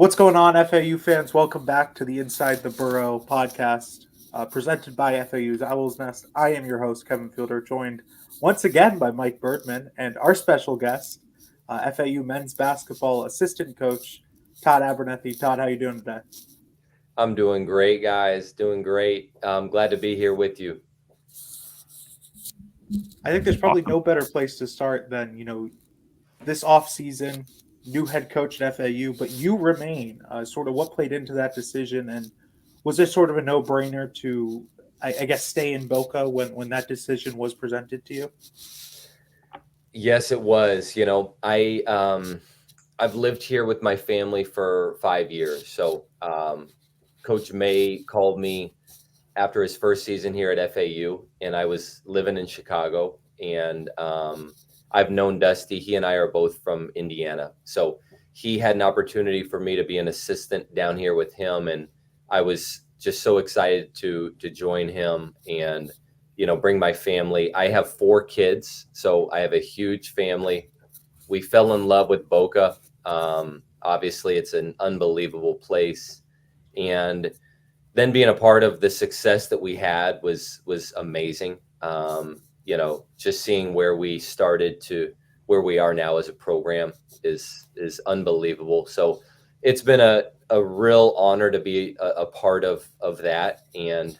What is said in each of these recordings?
What's going on, FAU fans? Welcome back to the Inside the Burrow podcast, presented by FAU's Owl's Nest. I am your host, Kevin Fielder, joined once again by Mike Birdman and our special guest, FAU men's basketball assistant coach, Todd Abernethy. Todd, how you doing today? I'm doing great, guys. Doing great. I'm glad to be here with you. I think there's probably no better place to start than, this offseason, new head coach at FAU, but you remain. Sort of what played into that decision, and was there sort of a no-brainer to, I guess, stay in Boca when that decision was presented to you? Yes, it was. I've lived here with my family for 5 years. So Coach May called me after his first season here at FAU, and I was living in Chicago. And I've known Dusty. He and I are both from Indiana. So he had an opportunity for me to be an assistant down here with him. And I was just so excited to join him and, bring my family. I have 4 kids, so I have a huge family. We fell in love with Boca. Obviously, it's an unbelievable place. And then being a part of the success that we had was amazing. Just seeing where we started to where we are now as a program is unbelievable. So it's been a real honor to be a part of that, and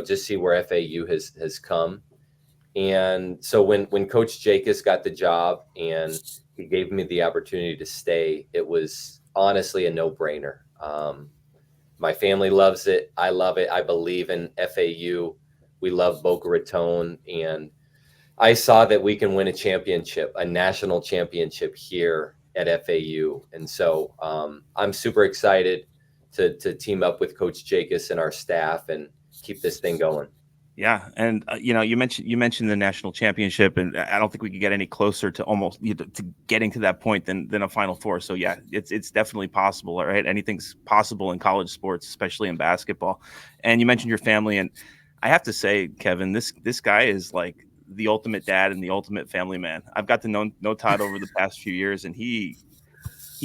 just see where FAU has come. And so when Coach Jacobs got the job and he gave me the opportunity to stay, it was honestly a no-brainer. My family loves it. I love it. I believe in FAU. We love Boca Raton, and I saw that we can win a championship, a national championship here at FAU. And so I'm super excited to team up with Coach Jacobs and our staff and keep this thing going. Yeah, and you mentioned the national championship, and I don't think we could get any closer to almost to getting to that point than a Final Four. So yeah, it's definitely possible, right? Anything's possible in college sports, especially in basketball. And you mentioned your family, and I have to say, Kevin, this guy is like the ultimate dad and the ultimate family man. I've got to know Todd over the past few years, and he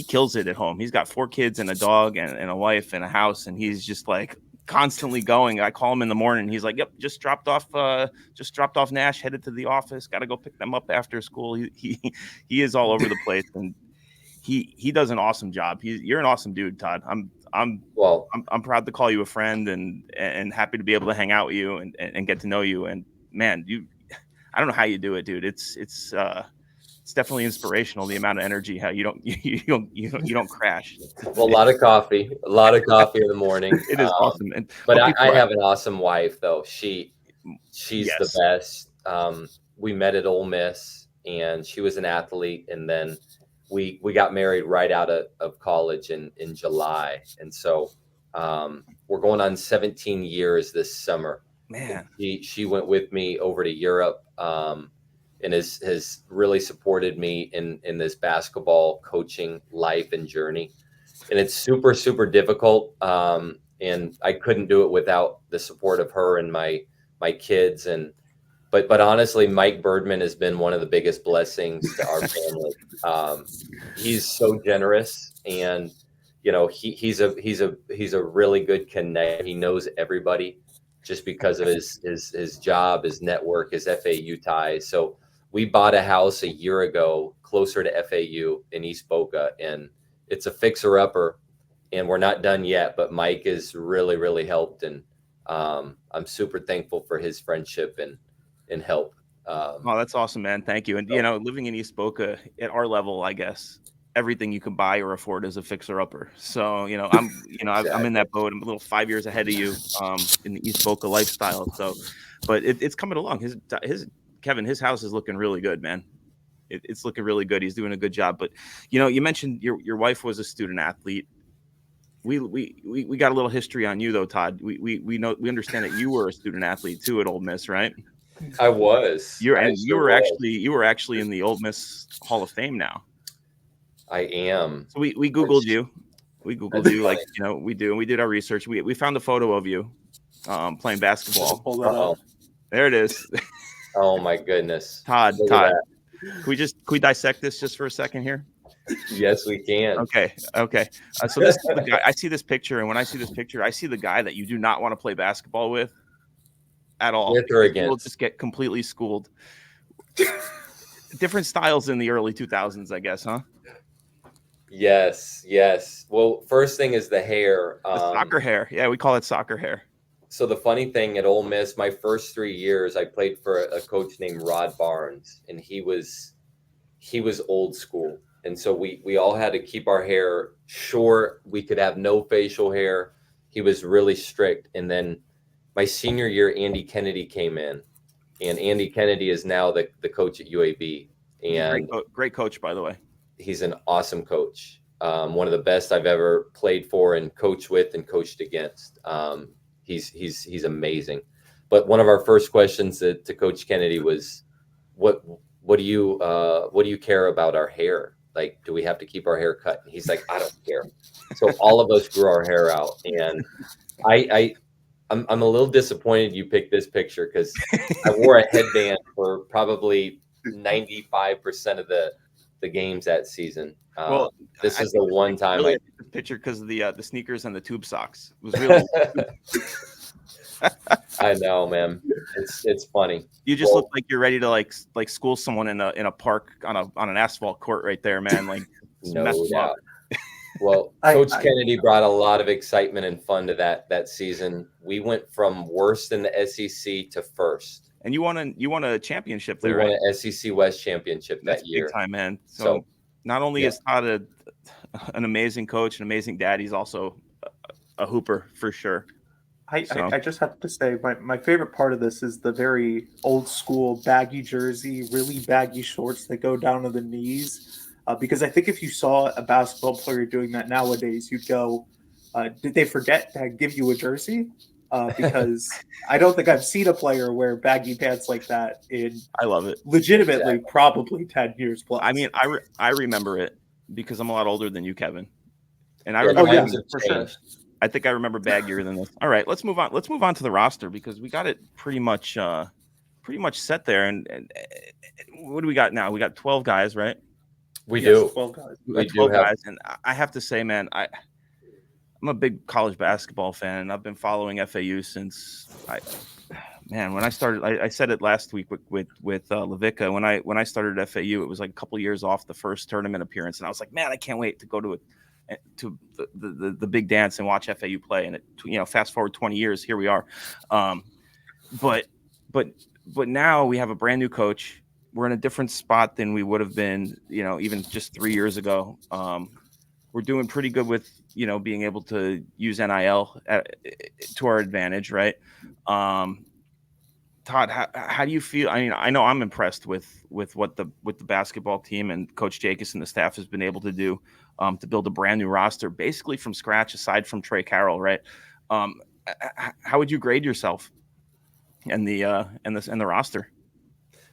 kills it at home. He's got 4 kids and a dog and a wife and a house, and he's just like constantly going. I call him in the morning. He's like, "Yep, just dropped off Nash, headed to the office. Got to go pick them up after school." He is all over the place, and he does an awesome job. You're an awesome dude, Todd. I'm proud to call you a friend and happy to be able to hang out with you and get to know you. And man, I don't know how you do it, dude. It's definitely inspirational, the amount of energy, how you don't crash. Well, a lot of coffee in the morning. It is awesome. But I have an awesome wife, though. She's yes. The best. We met at Ole Miss, and she was an athlete, and then we got married right out of college in July. And so we're going on 17 years this summer. Man, she went with me over to Europe, and has really supported me in this basketball coaching life and journey. And it's super, super difficult. And I couldn't do it without the support of her and my kids. But honestly, Mike Birdman has been one of the biggest blessings to our family. He's so generous, and he's a really good connect. He knows everybody just because of his job, his network, his FAU ties. So we bought a house a year ago closer to FAU in East Boca, and it's a fixer-upper, and we're not done yet, but Mike has really, really helped, and I'm super thankful for his friendship and help. Oh, that's awesome, man. Thank you. And, living in East Boca at our level, I guess, everything you can buy or afford is a fixer-upper. So, I'm exactly. I'm in that boat. I'm a little 5 years ahead of you in the East Boca lifestyle. So, but it's coming along. His house is looking really good, man. It's looking really good. He's doing a good job. But, you mentioned your wife was a student athlete. We got a little history on you, though, Todd. We understand that you were a student athlete too at Ole Miss, right? I was. You were actually in the Ole Miss Hall of Fame now. I am. So we Googled you. We Googled you like we do, and we did our research. We found a photo of you playing basketball. Pull that up. There it is. Oh my goodness. Todd. Can we dissect this just for a second here? Yes, we can. Okay. So this is the guy. I see this picture, and when I see this picture, I see the guy that you do not want to play basketball with at all. With or You will against? just get completely schooled. Different styles in the early 2000s, I guess, huh? Yes. Well, first thing is the hair. The soccer hair. Yeah, we call it soccer hair. So the funny thing at Ole Miss, my first 3 years, I played for a coach named Rod Barnes, and he was old school. And so we all had to keep our hair short. We could have no facial hair. He was really strict. And then my senior year, Andy Kennedy came in, and Andy Kennedy is now the coach at UAB. And Great coach, by the way. he's an awesome coach. One of the best I've ever played for and coached with and coached against. He's amazing. But one of our first questions to Coach Kennedy was, what do you care about our hair? Like, do we have to keep our hair cut? And he's like, I don't care. So all of us grew our hair out, and I'm a little disappointed you picked this picture because I wore a headband for probably 95% of the games that season. Well, this is the one time really I picture because of the sneakers and the tube socks. It was really. I know, man. It's funny. You just look like you're ready to like school someone in a park on an asphalt court right there, man. Like no doubt. Well, Coach Kennedy brought a lot of excitement and fun to that season. We went from worst in the SEC to first. And you won a championship there. We won an SEC West championship that year. Big time, man. So not only is Todd an amazing coach, an amazing dad, he's also a hooper for sure. I just have to say my favorite part of this is the very old school baggy jersey, really baggy shorts that go down to the knees. Because I think if you saw a basketball player doing that nowadays, you'd go, did they forget to give you a jersey? Because I don't think I've seen a player wear baggy pants like that in I love it. Legitimately, probably 10 years plus. I mean, I remember it because I'm a lot older than you, Kevin. And I remember for sure. I think I remember baggier than this. All right, let's move on. Let's move on to the roster because we got it pretty much set there. And what do we got now? We got 12 guys, right? We do. 12 guys. We do 12 guys. And I have to say, man, I'm a big college basketball fan, and I've been following FAU since when I started. I said it last week with Levica. When I started at FAU, it was like a couple years off the first tournament appearance, and I was like, man, I can't wait to go to the big dance and watch FAU play. And fast forward 20 years, here we are. But now we have a brand new coach. We're in a different spot than we would have been, even just 3 years ago. We're doing pretty good with, being able to use NIL to our advantage, right? Todd, how do you feel? I mean, I know I'm impressed with what the basketball team and Coach Jacobs and the staff has been able to do to build a brand new roster, basically from scratch, aside from Trey Carroll, right? How would you grade yourself and the roster?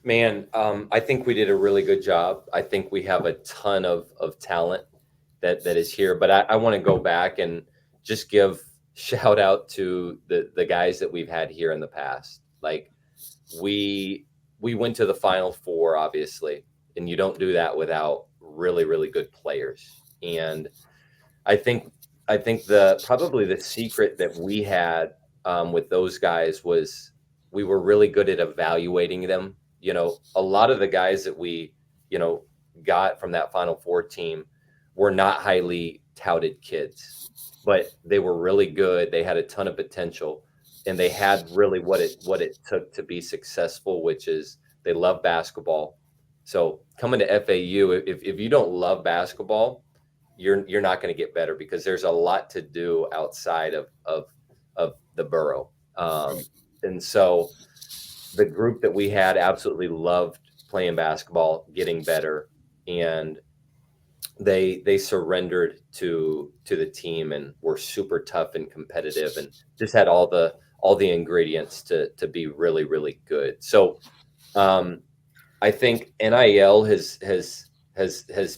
Man, I think we did a really good job. I think we have a ton of talent that is here. But I want to go back and just give shout out to the guys that we've had here in the past. Like we went to the Final Four, obviously, and you don't do that without really, really good players. And I think probably the secret that we had with those guys was we were really good at evaluating them. A lot of the guys that we, got from that Final Four team were not highly touted kids, but they were really good. They had a ton of potential, and they had really what it took to be successful, which is they love basketball. So coming to FAU, if you don't love basketball, you're not going to get better because there's a lot to do outside of the Burrow. And so the group that we had absolutely loved playing basketball, getting better, and they surrendered to the team and were super tough and competitive and just had all the ingredients to be really, really good. So I think NIL has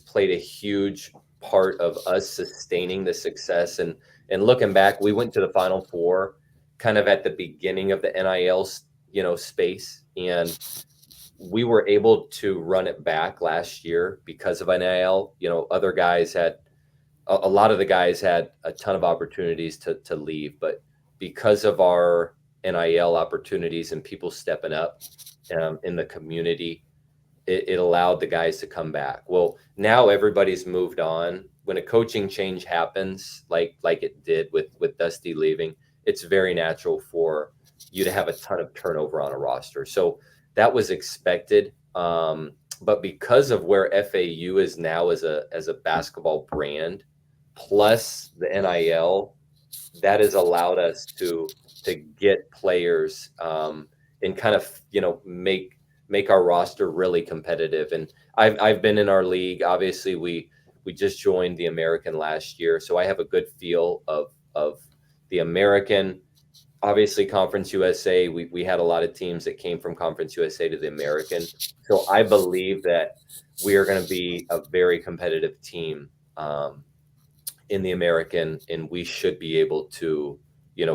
played a huge part of us sustaining the success. And looking back, we went to the Final Four kind of at the beginning of the NIL space. And we were able to run it back last year because of NIL. Other guys had a lot of the guys had a ton of opportunities to leave, but because of our NIL opportunities and people stepping up in the community, it allowed the guys to come back. Well, now everybody's moved on. When a coaching change happens, like it did with Dusty leaving, it's very natural for you to have a ton of turnover on a roster. So that was expected. But because of where FAU is now as a basketball brand, plus the NIL, that has allowed us to get players and kind of make our roster really competitive. And I've been in our league. Obviously, we just joined the American last year, so I have a good feel of the American. Obviously, Conference USA, we had a lot of teams that came from Conference USA to the American. So I believe that we are going to be a very competitive team in the American, and we should be able to,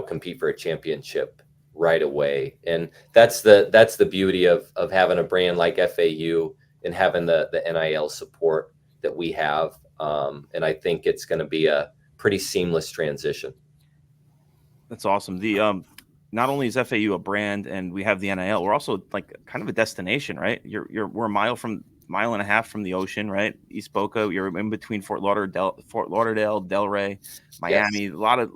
compete for a championship right away. And that's the beauty of having a brand like FAU and having the NIL support that we have. And I think it's going to be a pretty seamless transition. That's awesome. The not only is FAU a brand and we have the NIL, we're also like kind of a destination, right? We're a mile and a half from the ocean, right? East Boca. You're in between Fort Lauderdale, Delray, Miami. Yes. A lot of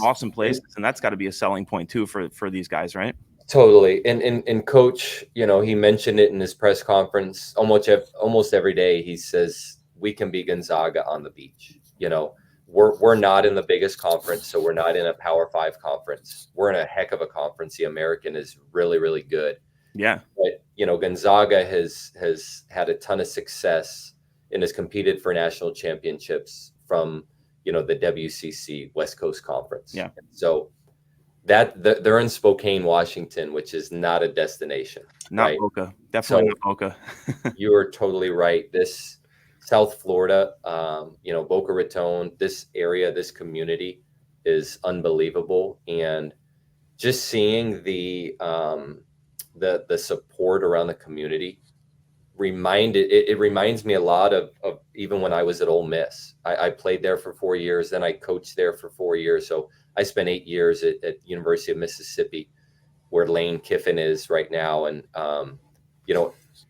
awesome places, and that's got to be a selling point too for these guys, right? Totally. And Coach, he mentioned it in his press conference almost every day. He says we can be Gonzaga on the beach. We're not in the biggest conference, so we're not in a Power 5 conference. We're in a heck of a conference. The American is really, really good. Yeah. But, Gonzaga has had a ton of success and has competed for national championships from, the WCC West Coast Conference. Yeah. So they're in Spokane, Washington, which is not a destination. Not right? Boca. Definitely not Boca. You are totally right. This South Florida, Boca Raton, this area, this community is unbelievable. And just seeing the support around the community reminds me a lot of even when I was at Ole Miss. I played there for 4 years, then I coached there for 4 years. So I spent 8 years at University of Mississippi, where Lane Kiffin is right now. And,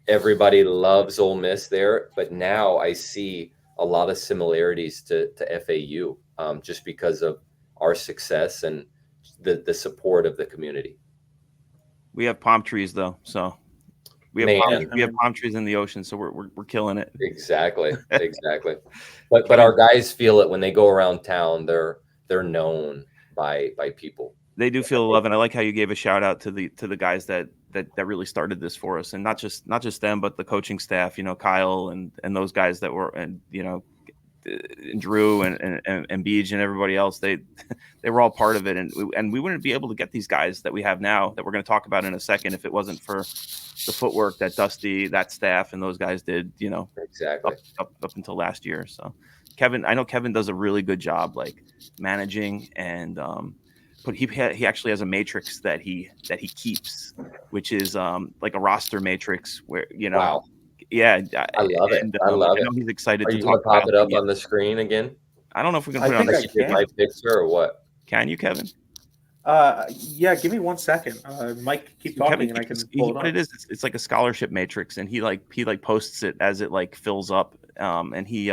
everybody loves Ole Miss there, but now I see a lot of similarities to FAU just because of our success and the support of the community. We have palm trees though, so we have palm trees in the ocean, so we're killing it. Exactly. But our guys feel it when they go around town. They're known by people. They do feel love, and I like how you gave a shout out to the guys that really started this for us, and not just them, but the coaching staff. Kyle and those guys that were, and and Drew and Beej and everybody else. They were all part of it, and we wouldn't be able to get these guys that we have now that we're going to talk about in a second if it wasn't for the footwork that Dusty, that staff, and those guys did. Exactly up until last year. So I know Kevin does a really good job like managing and. But he actually has a matrix that he keeps, which is like a roster matrix where Wow. Yeah, I love it. I love it. He's excited. Are you going to pop it up on the screen again? I don't know if we can put it on the screen. My picture or what? Can you, Kevin? Yeah. Give me 1 second. Mike, keep talking, Kevin, and I can pull it up. What it is, it's like a scholarship matrix, and he posts it as it like fills up, and he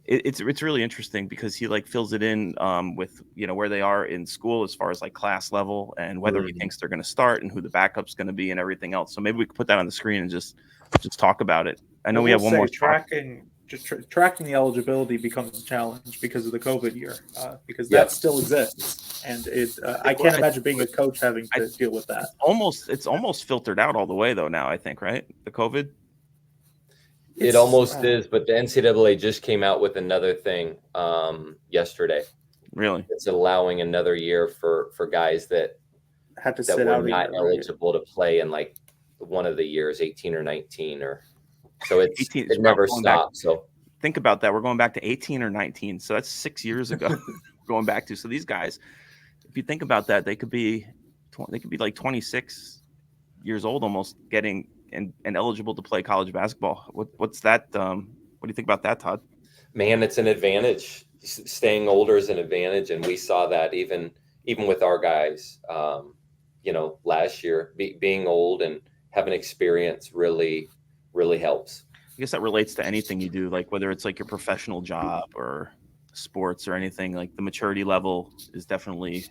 It's really interesting because he like fills it in with where they are in school as far as like class level and whether he thinks they're going to start and who the backup's going to be and everything else. So maybe we could put that on the screen and just talk about it. I know we have one more. Tracking the eligibility becomes a challenge because of the COVID year, because that still exists, and I can't imagine being a coach having to deal with that. It's almost filtered out all the way though now. I think right, the COVID. It almost is, but the NCAA just came out with another thing yesterday. Really? It's allowing another year for guys that had to sit out, not eligible to play in like one of the years, 18 or 19, or so it never stops. So think about that. We're going back to 18 or 19, so that's 6 years ago. Going back to, so these guys, if you think about that, they could be like 26. years old, almost getting and eligible to play college basketball. What's that? What do you think about that, Todd? Man, it's an advantage. Staying older is an advantage, and we saw that even with our guys. Last year, being old and having experience really helps. I guess that relates to anything you do, like whether it's like your professional job or sports or anything. Like the maturity level is definitely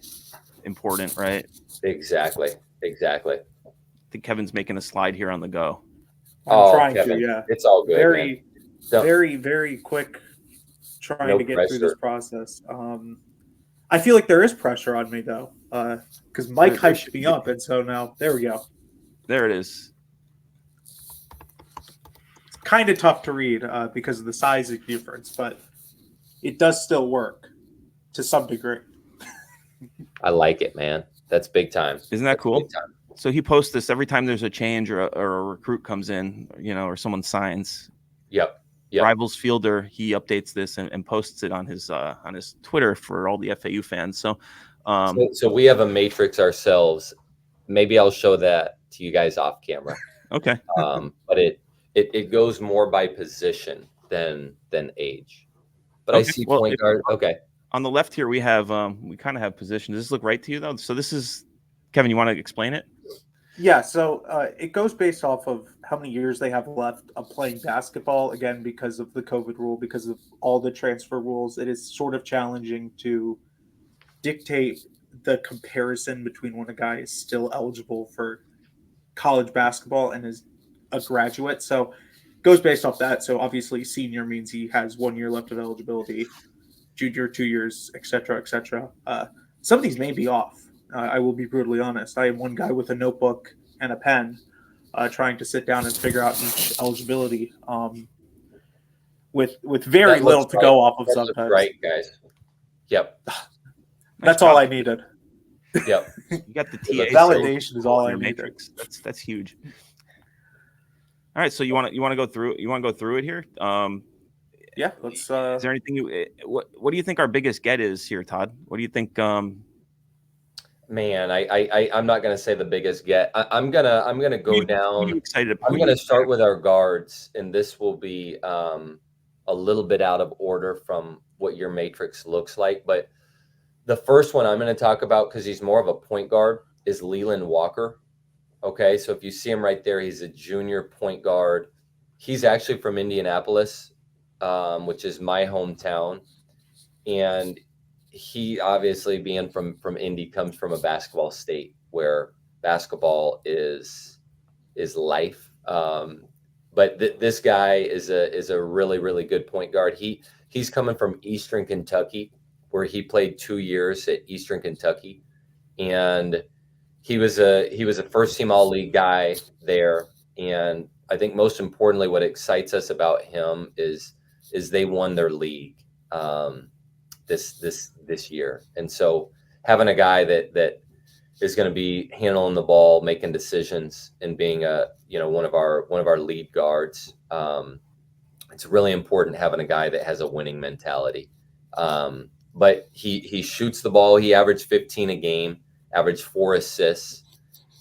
important, right? Exactly. I think Kevin's making a slide here on the go. I'm trying Kevin, to, yeah. It's all good, man. Very, very quick trying to get pressure. through this process. I feel like there is pressure on me, though, because Mike hyped me up, and so now, there we go. There it is. It's kind of tough to read because of the size difference, but it does still work to some degree. I like it, man. That's big time. Isn't that cool? So he posts this every time there's a change or a recruit comes in, or someone signs. Yep. Rivals Fielder, he updates this and posts it on his Twitter for all the FAU fans. So we have a matrix ourselves. Maybe I'll show that to you guys off camera. Okay. But it goes more by position than age. But okay. I see point guard. Okay. On the left here, we have we kind of have position. Does this look right to you though? So this is Kevin. You want to explain it? Yeah, so it goes based off of how many years they have left of playing basketball. Again, because of the COVID rule, because of all the transfer rules, it is sort of challenging to dictate the comparison between when a guy is still eligible for college basketball and is a graduate. So it goes based off that. So obviously senior means he has 1 year left of eligibility, junior 2 years, et cetera, et cetera. Some of these may be off. I will be brutally honest. I am one guy with a notebook and a pen trying to sit down and figure out each eligibility with very little to go off of sometimes. Right, guys. Yep. That's all I needed. Yep. You got the TA validation is all I needed. That's huge. All right, so you want to go through it here? Yeah, let's is there anything what do you think our biggest get is here, Todd? What do you think Man, I'm not gonna say the biggest get. I'm gonna go down. I'm gonna start with our guards, and this will be a little bit out of order from what your matrix looks like. But the first one I'm gonna talk about, because he's more of a point guard, is Leland Walker. Okay, so if you see him right there, he's a junior point guard. He's actually from Indianapolis, which is my hometown, and he obviously, being from Indy, comes from a basketball state where basketball is life. But this guy is a really, really good point guard. He's coming from Eastern Kentucky, where he played 2 years at Eastern Kentucky, and he was a first team all-league guy there. And I think most importantly, what excites us about him is they won their league this year. And so having a guy that is going to be handling the ball, making decisions, and being one of our lead guards, it's really important having a guy that has a winning mentality. But he shoots the ball. He averaged 15 a game, averaged 4 assists.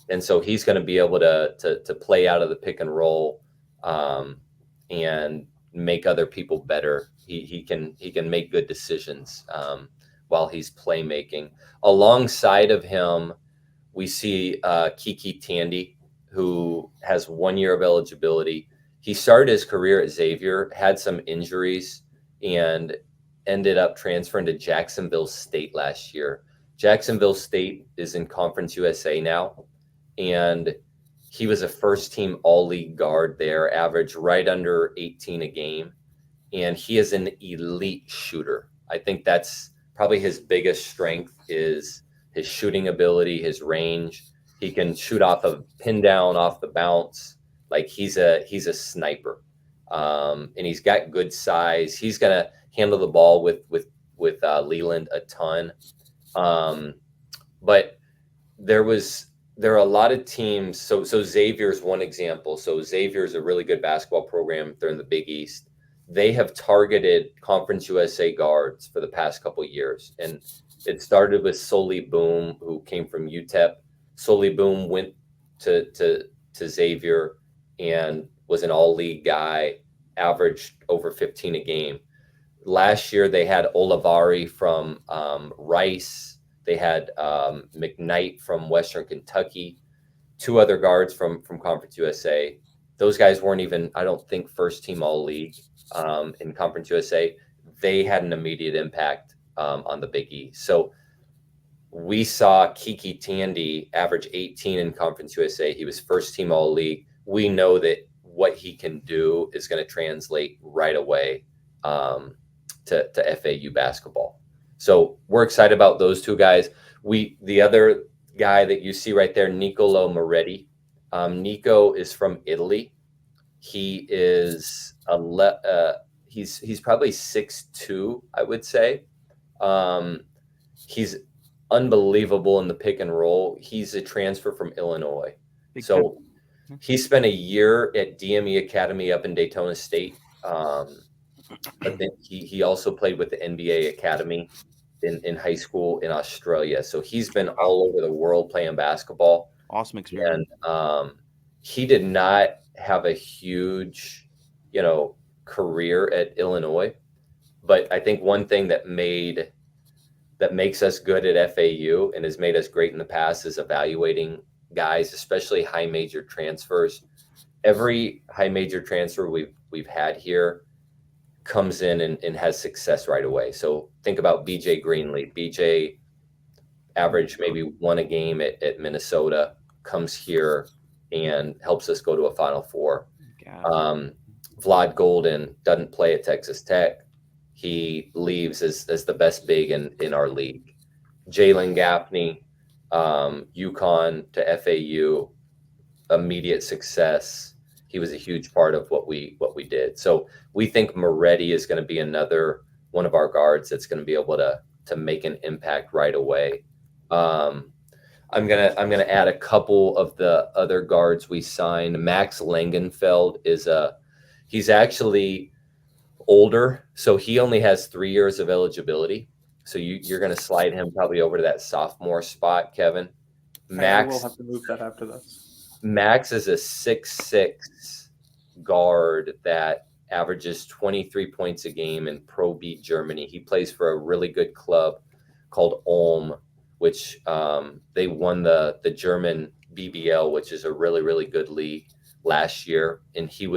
And so he's going to be able to play out of the pick and roll and make other people better. He can make good decisions while he's playmaking. Alongside of him, we see Kiki Tandy, who has 1 year of eligibility. He started his career at Xavier, had some injuries, and ended up transferring to Jacksonville State last year. Jacksonville State is in Conference USA now, and he was a first-team all-league guard there, averaged right under 18 a game, and he is an elite shooter. I think that's probably his biggest strength is his shooting ability, his range. He can shoot off of pin down, off the bounce. Like he's a sniper, and he's got good size. He's gonna handle the ball with Leland a ton. But there are a lot of teams. So Xavier's one example. So Xavier is a really good basketball program. They're in the Big East. They have targeted Conference USA guards for the past couple of years, and it started with Soli Boom, who came from UTEP. Soli Boom went to to Xavier and was an all-league guy, averaged over 15 a game. Last year, they had Olivari from Rice. They had McKnight from Western Kentucky, 2 other guards from Conference USA. Those guys weren't even, I don't think, first-team all-league in Conference USA. They had an immediate impact on the Big East. So we saw Kiki Tandy average 18 in Conference USA. He was first-team all-league. We know that what he can do is going to translate right away to FAU basketball. So we're excited about those 2 guys. The other guy that you see right there, Nicolo Moretti. Nico is from Italy. He is he's probably 6'2", I would say. He's unbelievable in the pick and roll. He's a transfer from Illinois. So he spent a year at DME Academy up in Daytona State. But then he also played with the NBA Academy in high school in Australia. So he's been all over the world playing basketball. Awesome experience. And he did not have a huge, career at Illinois. But I think one thing that makes us good at FAU and has made us great in the past is evaluating guys, especially high major transfers. Every high major transfer we've had here comes in and has success right away. So think about BJ Greenlee. BJ averaged maybe 1 a game at Minnesota, comes here and helps us go to a Final Four. Vlad Golden doesn't play at Texas Tech. He leaves as the best big in our league. Jalen Gaffney, UConn to FAU, immediate success. He was a huge part of what we did. So we think Moretti is going to be another one of our guards that's going to be able to make an impact right away. I'm gonna add a couple of the other guards we signed. Max Langenfeld he's actually older, so he only has 3 years of eligibility. So you're going to slide him probably over to that sophomore spot, Kevin. Max, we'll have to move that after this. Max is a 6'6" guard that averages 23 points a game in Pro B Germany. He plays for a really good club called Ulm, which they won the German BBL, which is a really, really good league last year. And he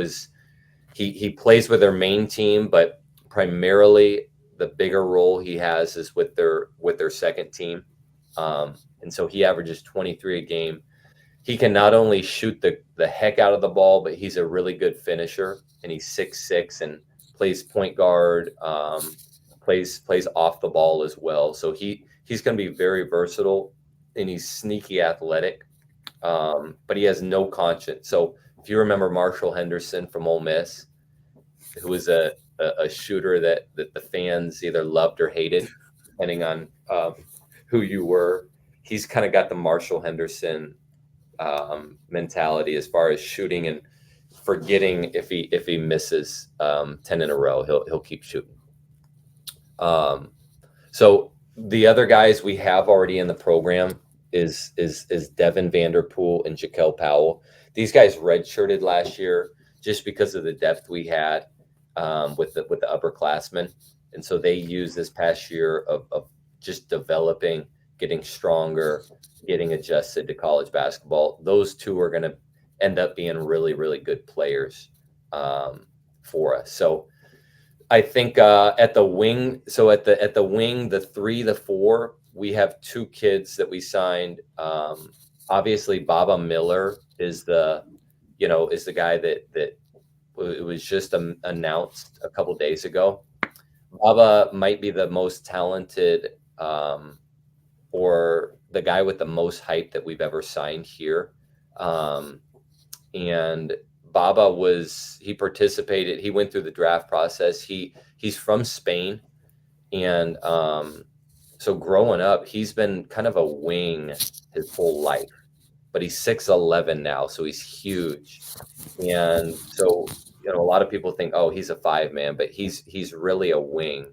plays with their main team, but primarily the bigger role he has is with their second team. And so he averages 23 a game. He can not only shoot the heck out of the ball, but he's a really good finisher, and he's 6'6" and plays point guard, plays off the ball as well. So he's going to be very versatile, and he's sneaky athletic, but he has no conscience. So if you remember Marshall Henderson from Ole Miss, who was a shooter that the fans either loved or hated, depending on who you were, he's kind of got the Marshall Henderson mentality as far as shooting and forgetting if he misses 10 in a row, he'll keep shooting. So the other guys we have already in the program is Devin Vanderpool and Jaquel Powell. These guys redshirted last year just because of the depth we had with the upperclassmen, and so they used this past year of just developing, getting stronger, getting adjusted to college basketball. Those 2 are going to end up being really, really good players for us. So I think at the wing, the 3, the 4, we have 2 kids that we signed. Obviously, Baba Miller is the guy that it was just announced a couple days ago. Baba might be the most talented or the guy with the most hype that we've ever signed here. And Baba he participated, he went through the draft process. He's from Spain. And so growing up, he's been kind of a wing his whole life, but he's 6'11" now. So he's huge. And so, a lot of people think, oh, he's a 5-man, but he's really a wing.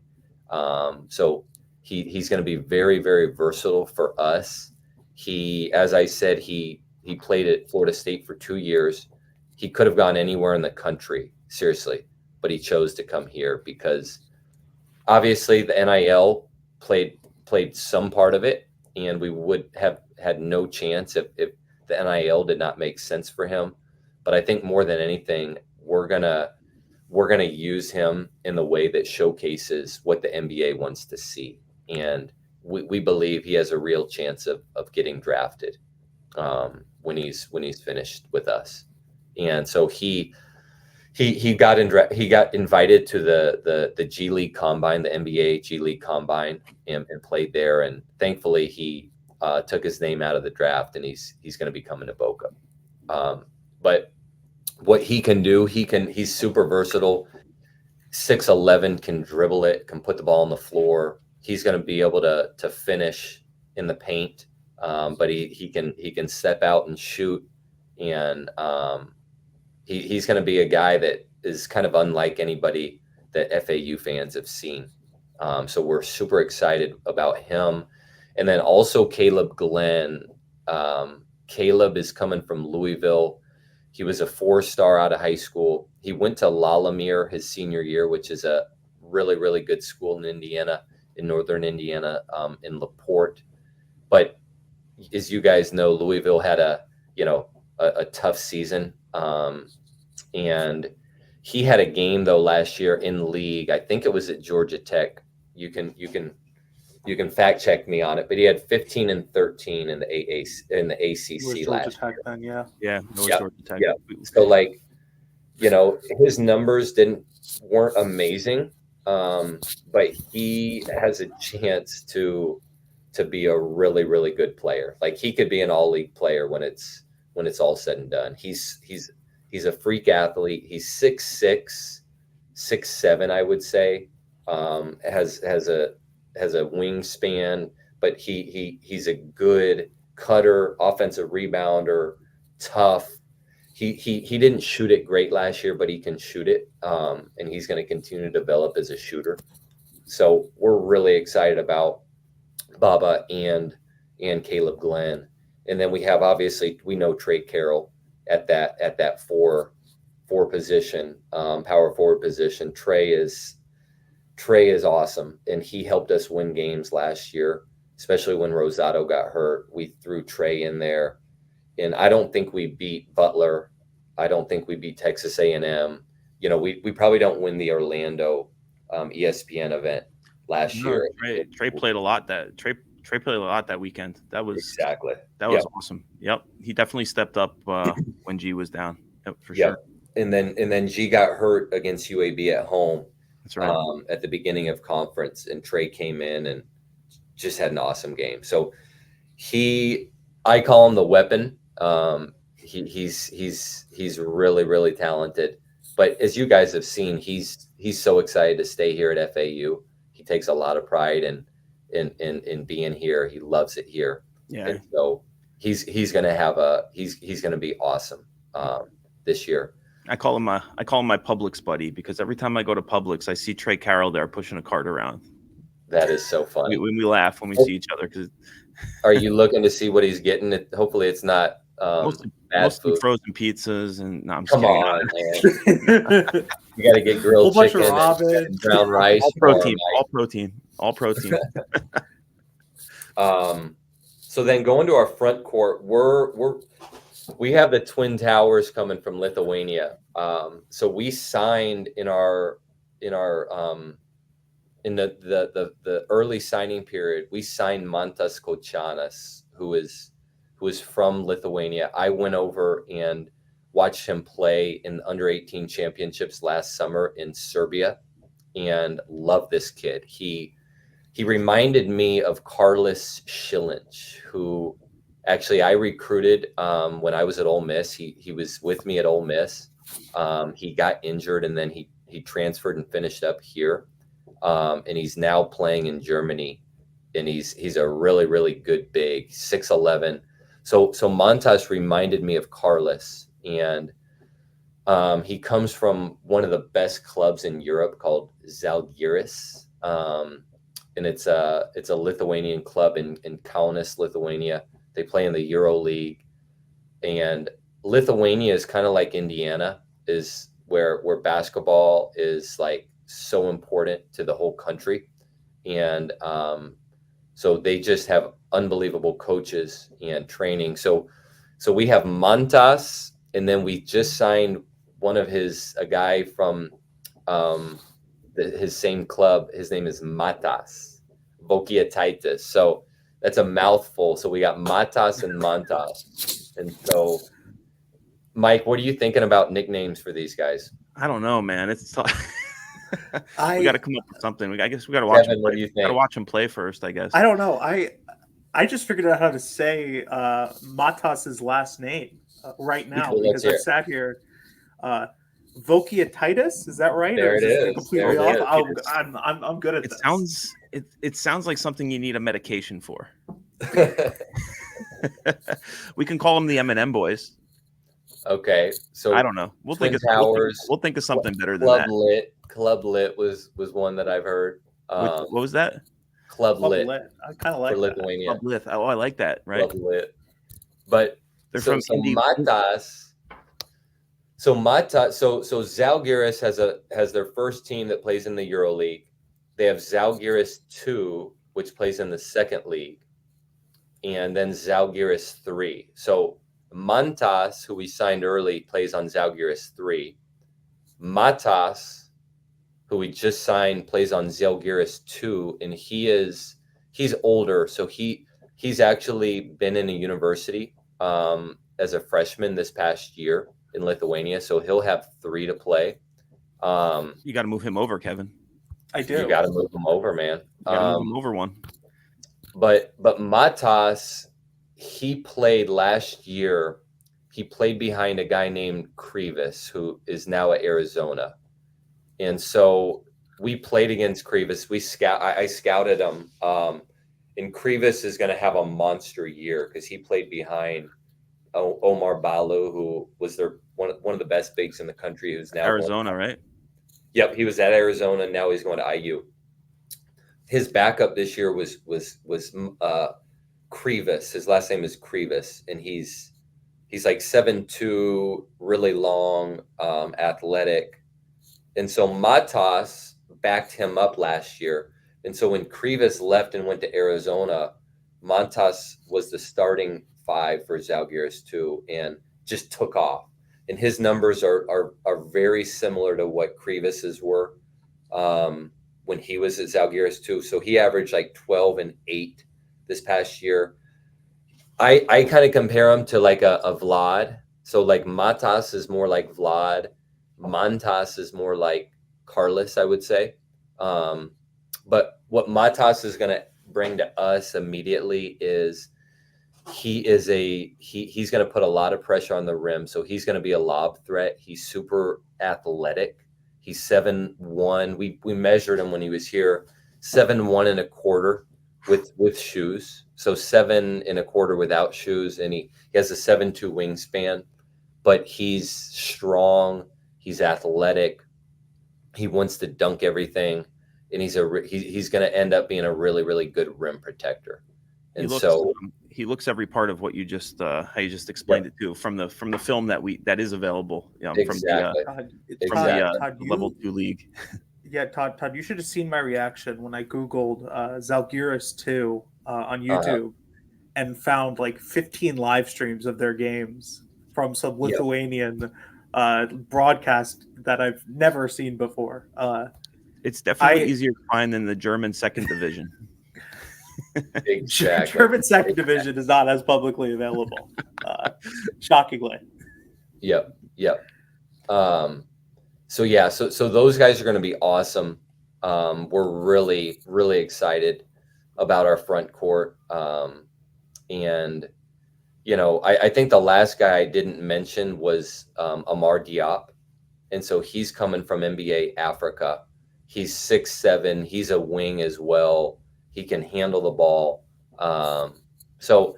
So he's going to be very, very versatile for us. As I said, he He played at Florida State for 2 years. He could have gone anywhere in the country, seriously, but he chose to come here because obviously the NIL played some part of it, and we would have had no chance if the NIL did not make sense for him. But I think more than anything, we're gonna use him in the way that showcases what the NBA wants to see, and we believe he has a real chance of getting drafted when he's finished with us. And so he got invited to the G League Combine, the NBA G League Combine, and played there. And thankfully, he took his name out of the draft, and he's going to be coming to Boca. But what he can do, he's super versatile. 6'11", can dribble it, can put the ball on the floor. He's going to be able to finish in the paint, but he can step out and shoot, and he's going to be a guy that is kind of unlike anybody that FAU fans have seen. So we're super excited about him. And then also Caleb Glenn. Caleb is coming from Louisville. He was a 4-star out of high school. He went to Lalamere his senior year, which is a really, really good school in Indiana, in northern Indiana, in LaPorte. But as you guys know, Louisville had a tough season. And he had a game though last year in league. I think it was at Georgia Tech. You can fact check me on it, but he had 15 and 13 in the ACC last year. Then, yeah. Yeah, it was Georgia Tech. Yeah. So his numbers weren't amazing, but he has a chance to be a really, really good player. Like he could be an all-league player when it's all said and done. He's a freak athlete. He's 6'6", 6'7", I would say. Has a wingspan, but he's a good cutter, offensive rebounder, tough. He didn't shoot it great last year, but he can shoot it, and he's going to continue to develop as a shooter. So we're really excited about Baba and Caleb Glenn. And then we have, obviously, we know Trey Carroll at that four position, power forward position. Trey is awesome, and he helped us win games last year, especially when Rosado got hurt. We threw Trey in there, and I don't think we beat Butler. I don't think we beat Texas A&M. We probably don't win the Orlando ESPN event last year. Trey played a lot Trey played a lot that weekend. That was awesome. Yep, he definitely stepped up when G was down. Yep, for sure. And then G got hurt against UAB at home. That's right. At the beginning of conference, and Trey came in and just had an awesome game. So I call him the weapon. He's really, really talented. But as you guys have seen, he's so excited to stay here at FAU. He takes a lot of pride in being here. He loves it here. Yeah. And so he's gonna be awesome this year. I call him my Publix buddy, because every time I go to Publix, I see Trey Carroll there pushing a cart around. That is so funny. We laugh when we see each other. Cause are you looking to see what he's getting? Hopefully, it's not mostly frozen pizzas. And no, I'm just Come kidding. on, man. You got to get grilled chicken and brown rice. All protein. So then going to our front court, we have the Twin Towers coming from Lithuania. So we signed in the early signing period, we signed Mantas Kočianas, who is from Lithuania. I went over and watched him play in the under-18 championships last summer in Serbia, and love this kid. He reminded me of Carlos Schillinch, who actually I recruited when I was at Ole Miss. He was with me at Ole Miss. He got injured, and then he transferred and finished up here. And he's now playing in Germany, and he's a really, really good big, 6'11". So Montas reminded me of Carlos, and he comes from one of the best clubs in Europe called Žalgiris, and it's a Lithuanian club in Kaunas, Lithuania. They play in the Euro League, And Lithuania is kind of like Indiana, is where basketball is like so important to the whole country. And so they just have unbelievable coaches and training. So we have Mantas, and then we just signed a guy from his same club. His name is Matas Vokietaitis. So that's a mouthful. So we got Matas and Mantas. And so, Mike, what are you thinking about nicknames for these guys? I don't know, man. It's I we got to come up with something. I guess we got to watch Kevin, him what play. do you Got to think? watch him play first, I guess. I don't know. I just figured out how to say Matas's last name right now Well, let's because I hear it. sat here. Vokietitis, is that right? There or it is it is. completely There it off? is. I'm good at It this. sounds like something you need a medication for. We can call them the M&M boys. Okay, so I don't know. We'll Twin think Towers, we'll think of something better than Club that. Lit. Club Lit was one that I've heard. What was that? Club Club Lit Lit. I kind of like for that. Lithuania. Club Lith. Oh, I like that. Right. Club Lit. But They're so, from so Indy. Matas. So Zalgiris has their first team that plays in the EuroLeague. They have Zalgiris 2, which plays in the second league, and then Zalgiris 3. So Mantas, who we signed early, plays on Zalgiris 3. Matas, who we just signed, plays on Zalgiris 2, and he's older, so he's actually been in a university as a freshman this past year in Lithuania, so he'll have 3 to play. You got to move him over, Kevin. I do. You got to move him over, man. You got to move him over one. But Matas, he played last year. He played behind a guy named Krivas, who is now at Arizona. And so we played against Krivas. I scouted him. And Krivas is going to have a monster year because he played behind Omar Balu, who was one of the best bigs in the country, who's now Arizona, right? Yep, he was at Arizona. Now he's going to IU. His backup this year was Krivas. His last name is Krivas, and he's like 7'2", really long, athletic. And so Matas backed him up last year. And so when Krivas left and went to Arizona, Matas was the starting 5 for Zalgiris 2 and just took off. And his numbers are very similar to what Krivas's were when he was at Zalgiris 2. So he averaged like 12 and 8 this past year. I kind of compare him to like a Vlad. So like Matas is more like Vlad. Mantas is more like Carlos, I would say. But what Matas is going to bring to us immediately is he's going to put a lot of pressure on the rim. So he's going to be a lob threat. He's super athletic. He's 7'1". We measured him when he was here, 7'1" and a quarter with shoes. So 7 and a quarter without shoes. And he has a 7'2" wingspan, but he's strong. He's athletic. He wants to dunk everything. And he's going to end up being a really, really good rim protector. And he looks every part of what you just how you just explained it to from the film that is available exactly. from the level 2 league. Yeah, Todd, you should have seen my reaction when I Googled Zalgiris 2 on YouTube and found like 15 live streams of their games from some Lithuanian broadcast that I've never seen before. It's definitely easier to find than the German second division. Exactly. German second division is not as publicly available, shockingly. Yep. So those guys are going to be awesome. We're really, really excited about our front court. And I think the last guy I didn't mention was Amar Diop. And so he's coming from NBA Africa. He's 6'7". He's a wing as well. He can handle the ball. So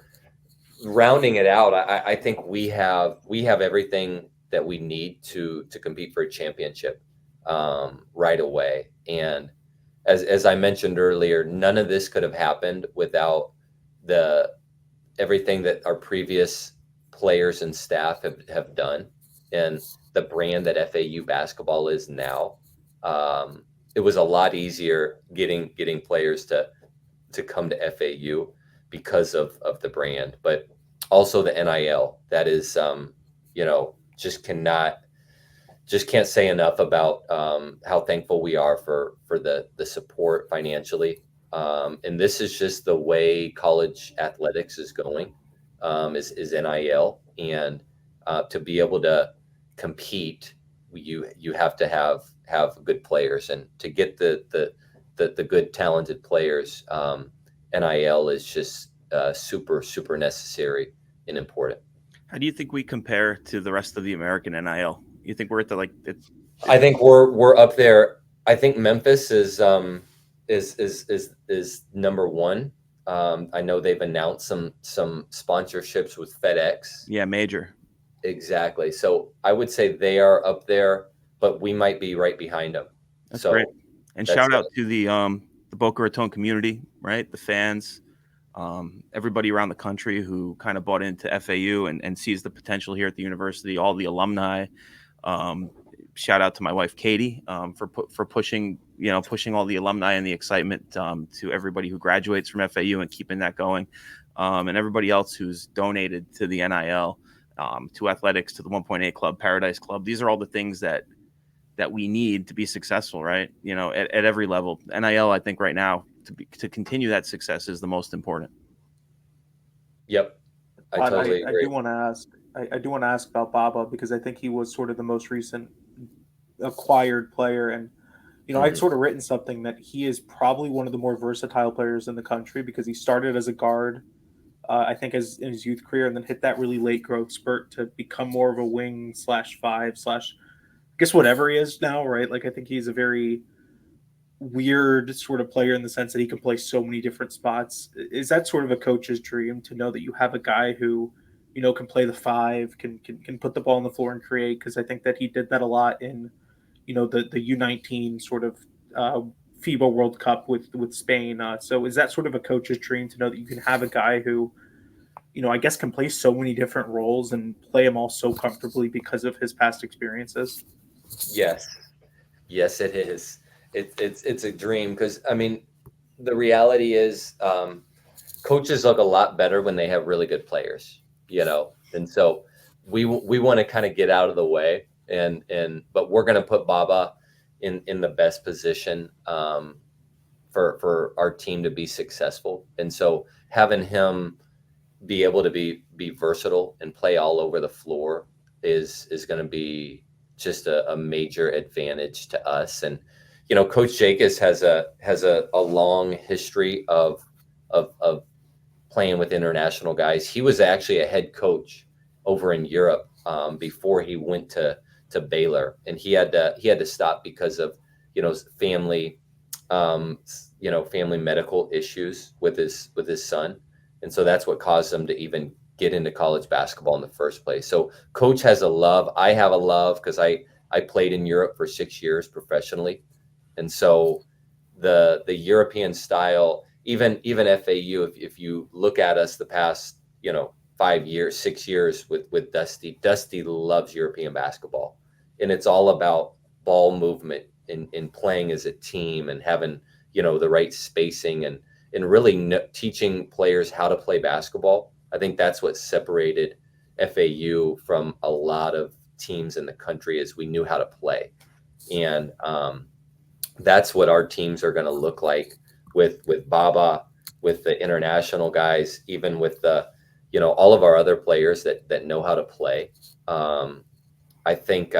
rounding it out, I think we have everything that we need to compete for a championship right away. And as I mentioned earlier, none of this could have happened without everything that our previous players and staff have done, and the brand that FAU basketball is now, it was a lot easier getting players to come to FAU because of the brand, but also the NIL. That is, just can't say enough about how thankful we are for the support financially. And this is just the way college athletics is going, is NIL, and to be able to compete, you have to have good players, and to get the good talented players, NIL is just super necessary and important. How do you think we compare to the rest of the American NIL? You think we're at the I think we're up there. I think Memphis is number one. I know they've announced some sponsorships with FedEx. Yeah, major. Exactly. So I would say they are up there, but we might be right behind them. That's great. And shout out to the Boca Raton community, right? The fans, everybody around the country who kind of bought into FAU and sees the potential here at the university, all the alumni. Shout out to my wife, Katie, for pushing all the alumni and the excitement to everybody who graduates from FAU and keeping that going. And everybody else who's donated to the NIL, to athletics, to the 1.8 Club, Paradise Club. These are all the things that we need to be successful, right? At every level. NIL, I think right now, to continue that success is the most important. Yep. I totally agree. I do want to ask about Baba, because I think he was sort of the most recent acquired player. And, I'd sort of written something that he is probably one of the more versatile players in the country, because he started as a guard, I think in his youth career, and then hit that really late growth spurt to become more of a wing /5/ I guess whatever he is now, right? Like, I think he's a very weird sort of player in the sense that he can play so many different spots. Is that sort of a coach's dream, to know that you have a guy who, can play the 5, can put the ball on the floor and create? Because I think that he did that a lot in, the U19 sort of FIBA World Cup with Spain. So is that sort of a coach's dream, to know that you can have a guy who, I guess can play so many different roles and play them all so comfortably because of his past experiences? Yes, it is. It's a dream, because the reality is, coaches look a lot better when they have really good players, and so we want to kind of get out of the way, but we're going to put Baba in the best position for our team to be successful. And so having him be able to be versatile and play all over the floor is going to be just a major advantage to us. And Coach Jacobs has a long history of playing with international guys. He was actually a head coach over in Europe before he went to Baylor, and he had to stop because of family medical issues with his son, and so that's what caused him to even get into college basketball in the first place. So Coach has a love. I have a love, because I played in Europe for 6 years professionally. And so the European style, even FAU, if you look at us the past 5 years, 6 years with Dusty loves European basketball, and it's all about ball movement and playing as a team and having the right spacing and really teaching players how to play basketball. I think that's what separated FAU from a lot of teams in the country, is we knew how to play. And that's what our teams are going to look like with Baba, with the international guys, even with the all of our other players that know how to play. I think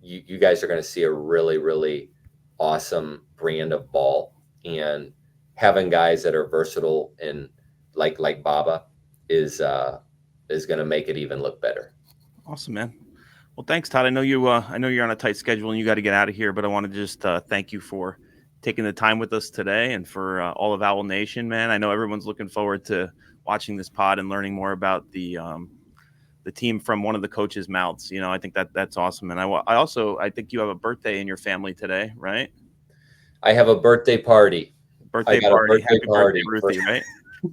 you guys are going to see a really, really awesome brand of ball, and having guys that are versatile and like Baba is going to make it even look better. Awesome, man. Well, thanks, Todd. I know you're on a tight schedule and you got to get out of here, but I want to just thank you for taking the time with us today, and for all of Owl Nation, man. I know everyone's looking forward to watching this pod and learning more about the team from one of the coaches' mouths. I think that's awesome. And I think you have a birthday in your family today, right? I have a birthday party. Happy birthday, for Ruthie, right?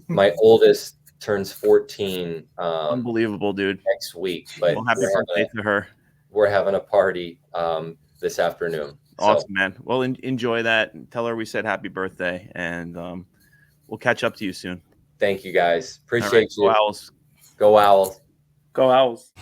my oldest turns 14 Unbelievable, dude. next week. But Well, happy birthday to her. We're having a party this afternoon. Awesome, So, man. Well, enjoy that. Tell her we said happy birthday, and we'll catch up to you soon. thank you guys. All right, Appreciate you. go Owls. Go Owls. Go Owls.